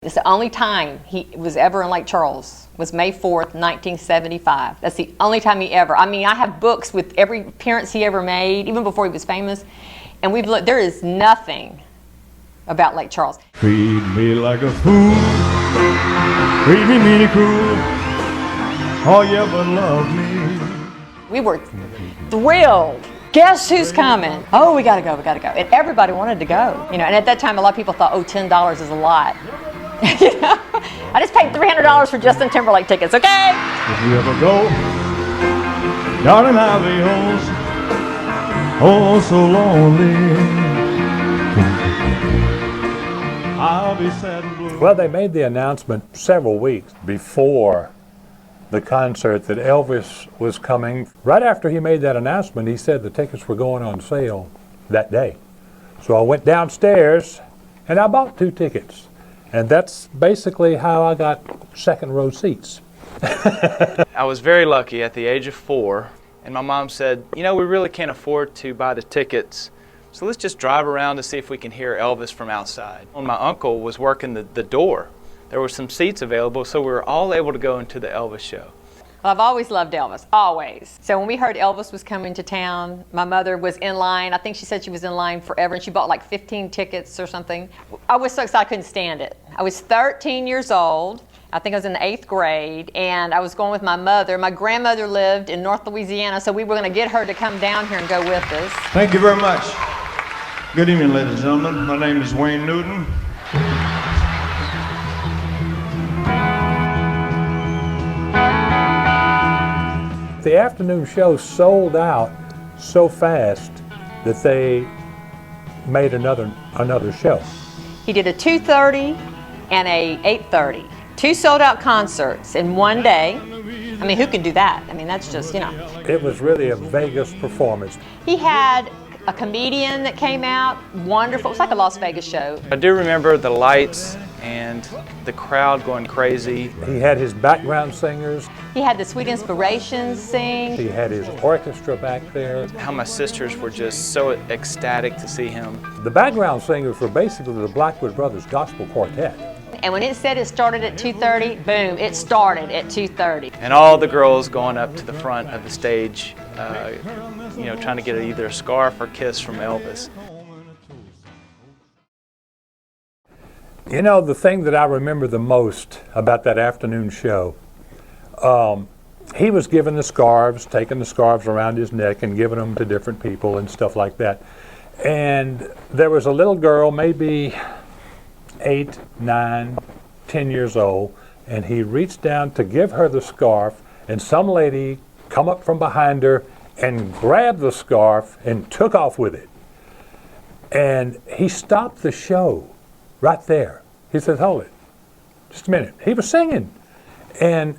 It's the only time he was ever in Lake Charles was May 4th, 1975. That's the only time he ever. I mean, I have books with every appearance he ever made, even before he was famous. And we've looked, there is nothing about Lake Charles. Treat me like a fool, treat me mean and cruel, oh yeah, but love me. We were thrilled. Guess who's coming? Oh, we gotta go, we gotta go. And everybody wanted to go. You know, and at that time, a lot of people thought, oh, $10 is a lot. You know? I just paid $300 for Justin Timberlake tickets, okay? If you ever go down in Ivy Holes, oh, so lonely, I'll be sad and blue. Well, they made the announcement several weeks before the concert that Elvis was coming. Right after he made that announcement, he said the tickets were going on sale that day. So I went downstairs and I bought 2 tickets. And that's basically how I got second row seats. I was very lucky at the age of 4, and my mom said, you know, we really can't afford to buy the tickets, so let's just drive around to see if we can hear Elvis from outside. When my uncle was working the door, there were some seats available, so we were all able to go into the Elvis show. Well, I've always loved Elvis, always. So when we heard Elvis was coming to town, my mother was in line. I think she said she was in line forever, and she bought like 15 tickets or something. I was so excited I couldn't stand it. I was 13 years old. I think I was in the 8th grade, and I was going with my mother. My grandmother lived in North Louisiana, so we were going to get her to come down here and go with us. Thank you very much. Good evening, ladies and gentlemen. My name is Wayne Newton. The afternoon show sold out so fast that they made another show. He did a 2:30 and a 8:30. 2 sold-out concerts in one day. I mean, who can do that? I mean, that's just, you know. It was really a Vegas performance. He had a comedian that came out, wonderful. It was like a Las Vegas show. I do remember the lights and the crowd going crazy. He had his background singers. He had the Sweet Inspirations sing. He had his orchestra back there. How my sisters were just so ecstatic to see him. The background singers were basically the Blackwood Brothers Gospel Quartet. And when it said it started at 2:30, boom, it started at 2:30. And all the girls going up to the front of the stage, you know, trying to get either a scarf or kiss from Elvis. You know, the thing that I remember the most about that afternoon show, he was giving the scarves, taking the scarves around his neck and giving them to different people and stuff like that. And there was a little girl, maybe 8, 9, 10 years old, and he reached down to give her the scarf, and some lady come up from behind her and grabbed the scarf and took off with it. And he stopped the show right there. He said, hold it, just a minute. He was singing. And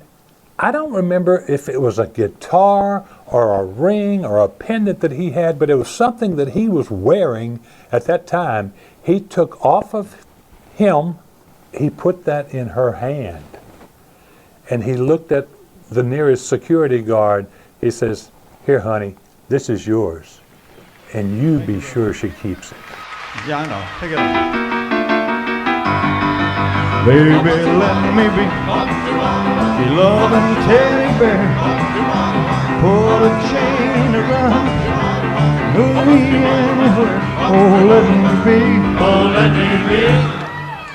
I don't remember if it was a guitar or a ring or a pendant that he had, but it was something that he was wearing at that time. He took off of him, he put that in her hand. And he looked at the nearest security guard. He says, here, honey, this is yours. And you be sure she keeps it. Yeah, I know. Take it off. Baby, let me be your loving teddy bear. Put a chain around, move me anywhere. Oh, let me be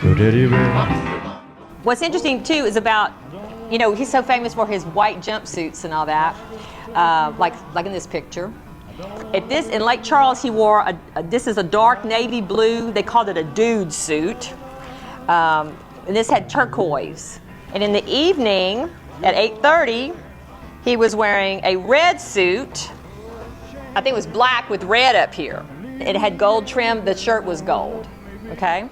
your teddy bear. What's interesting too is about, you know, he's so famous for his white jumpsuits and all that, like in this picture. In Lake Charles, he wore this is a dark navy blue. They called it a dude suit. And this had turquoise. And in the evening at 8:30, he was wearing a red suit. I think it was black with red up here. It had gold trim. The shirt was gold. Okay?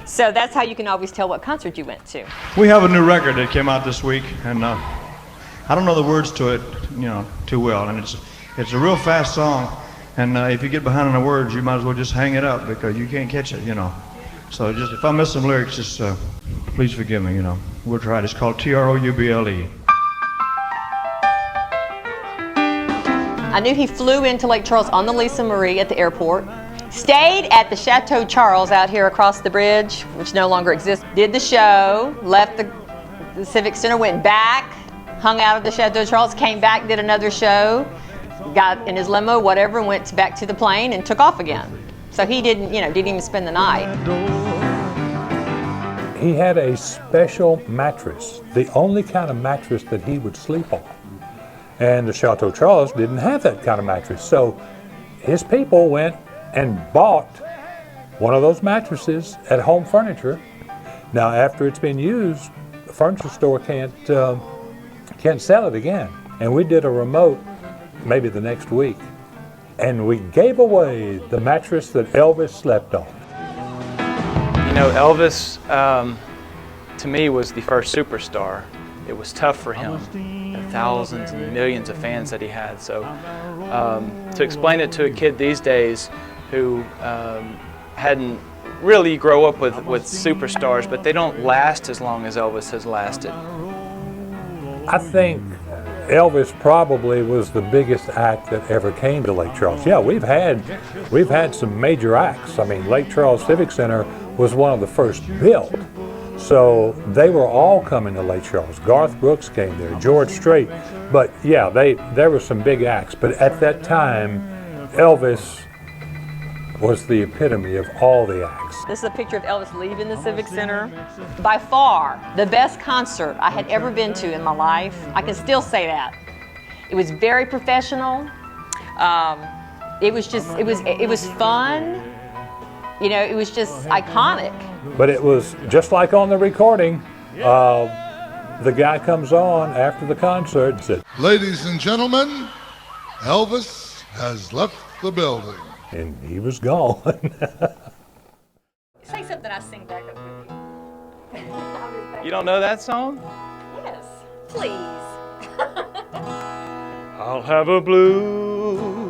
So that's how you can always tell what concert you went to. We have a new record that came out this week, and I don't know the words to it, you know, too well. And it's a real fast song. And if you get behind on the words, you might as well just hang it up because you can't catch it, you know. So just if I miss some lyrics, just please forgive me, you know. We'll try it. It's called Trouble. I knew he flew into Lake Charles on the Lisa Marie at the airport, Stayed at the Chateau Charles out here across the bridge, which no longer exists. Did the show, left the Civic Center, went back, hung out at the Chateau Charles, came back, did another show, got in his limo, whatever, and went back to the plane and took off again. So he didn't even spend the night. He had a special mattress, the only kind of mattress that he would sleep on. And the Chateau Charles didn't have that kind of mattress. So his people went and bought one of those mattresses at Home Furniture. Now, after it's been used, the furniture store can't sell it again. And we did a remote maybe the next week, and we gave away the mattress that Elvis slept on. You know, Elvis, to me, was the first superstar. It was tough for him, the thousands and millions of fans that he had. So to explain it to a kid these days who hadn't really grow up with superstars, but they don't last as long as Elvis has lasted. I think Elvis probably was the biggest act that ever came to Lake Charles. Yeah, we've had some major acts. I mean, Lake Charles Civic Center was one of the first built. So they were all coming to Lake Charles. Garth Brooks came there, George Strait. But yeah, there were some big acts. But at that time, Elvis was the epitome of all the acts. This is a picture of Elvis leaving the Civic Center. By far, the best concert I had ever been to in my life. I can still say that. It was very professional. It was fun. You know, it was just iconic. But it was just like on the recording. The guy comes on after the concert and said, "Ladies and gentlemen, Elvis has left the building." And he was gone. Say something I sing back up with you. You don't know that song? Yes, please. I'll have a blue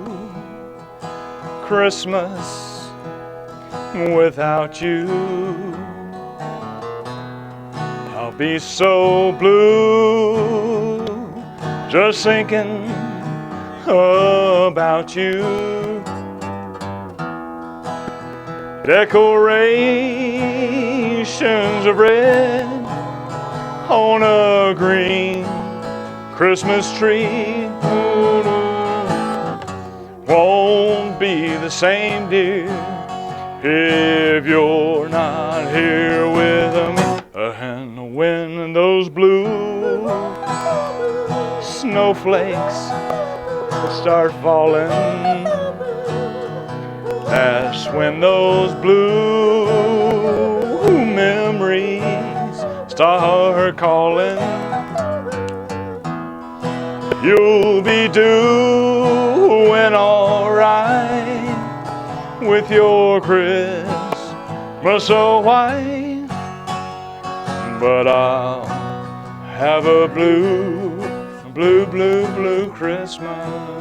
Christmas without you. I'll be so blue just thinking about you. Decorations of red on a green Christmas tree won't be the same, dear, if you're not here with me. And when those blue snowflakes start falling, that's when those blue memories start calling. You'll be doing all right with your Christmas so white, but I'll have a blue, blue, blue, blue Christmas.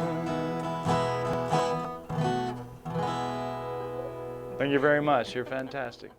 Thank you very much. You're fantastic.